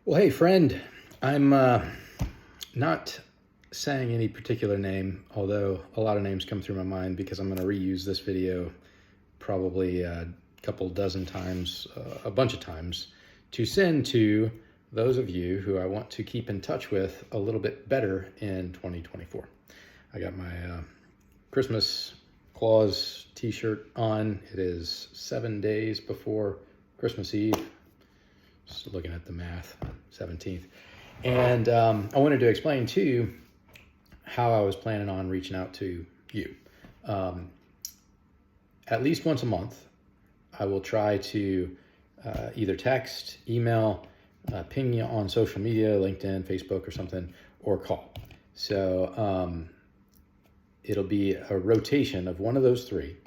Well, hey, friend, I'm not saying any particular name, although a lot of names come through my mind because I'm going to reuse this video probably a couple dozen times, a bunch of times, to send to those of you who I want to keep in touch with a little bit better in 2024. I got my Christmas Claus t-shirt on. It is 7 days before Christmas Eve. Just looking at the math, 17th. And I wanted to explain to you how I was planning on reaching out to you. At least once a month, I will try to either text, email, ping you on social media, LinkedIn, Facebook or something, or call. So it'll be a rotation of one of those three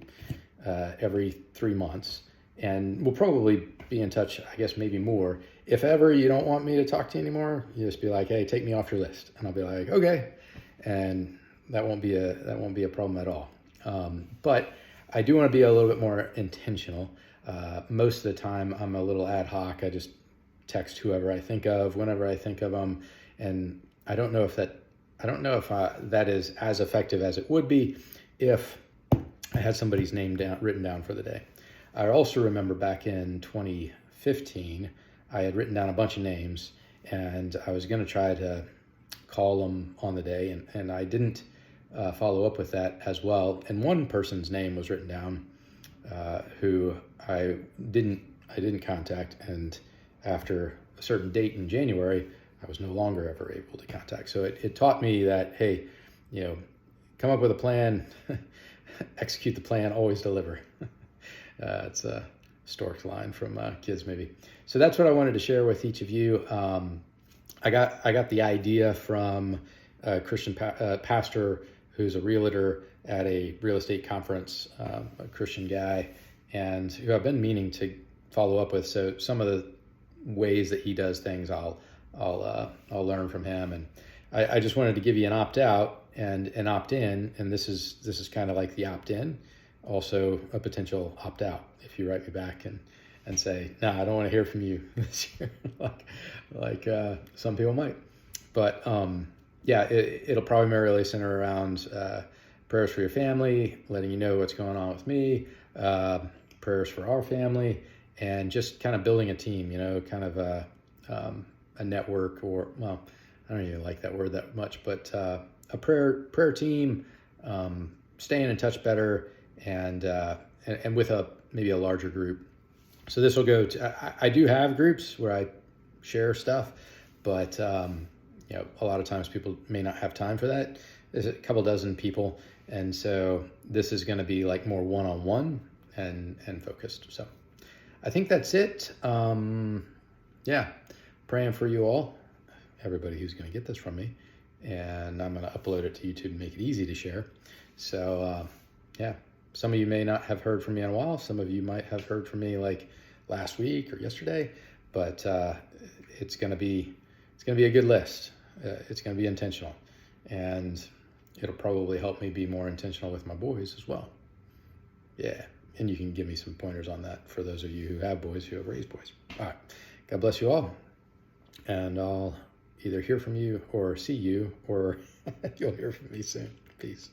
every 3 months. And we'll probably be in touch, I guess, maybe more. If ever you don't want me to talk to you anymore, you just be like, hey, take me off your list. And I'll be like, okay. And that won't be a problem at all. But I do want to be a little bit more intentional. Most of the time I'm a little ad hoc. I just text whoever I think of, whenever I think of them. And I don't know if that is as effective as it would be if I had somebody's name written down for the day. I also remember back in 2015, I had written down a bunch of names and I was going to try to call them on the day, and I didn't follow up with that as well. And one person's name was written down who I didn't contact, and after a certain date in January, I was no longer ever able to contact. So it taught me that, hey, come up with a plan, execute the plan, always deliver. It's a stork line from kids maybe. So that's what I wanted to share with each of you. I got the idea from a Christian pastor who's a realtor at a real estate conference, a Christian guy, and who I've been meaning to follow up with. So some of the ways that he does things, I'll learn from him. And I just wanted to give you an opt out and an opt in, and this is kind of like the opt in. Also a potential opt-out if you write me back and say, no, I don't want to hear from you this year, like some people might. But yeah, it'll primarily center around prayers for your family, letting you know what's going on with me, prayers for our family, and just kind of building a team, kind of a network, or, well, I don't even like that word that much, but a prayer team, staying in touch better, and with maybe a larger group. So this will go to, I do have groups where I share stuff, but a lot of times people may not have time for that. There's a couple dozen people, and so this is going to be like more one-on-one and focused. So I think that's it. Yeah, praying for you all, everybody who's going to get this from me, and I'm going to upload it to YouTube and make it easy to share. So yeah. Some of you may not have heard from me in a while. Some of you might have heard from me like last week or yesterday, but it's going to be a good list. It's going to be intentional, and it'll probably help me be more intentional with my boys as well. Yeah, and you can give me some pointers on that for those of you who have boys, who have raised boys. All right, God bless you all, and I'll either hear from you or see you, or you'll hear from me soon. Peace.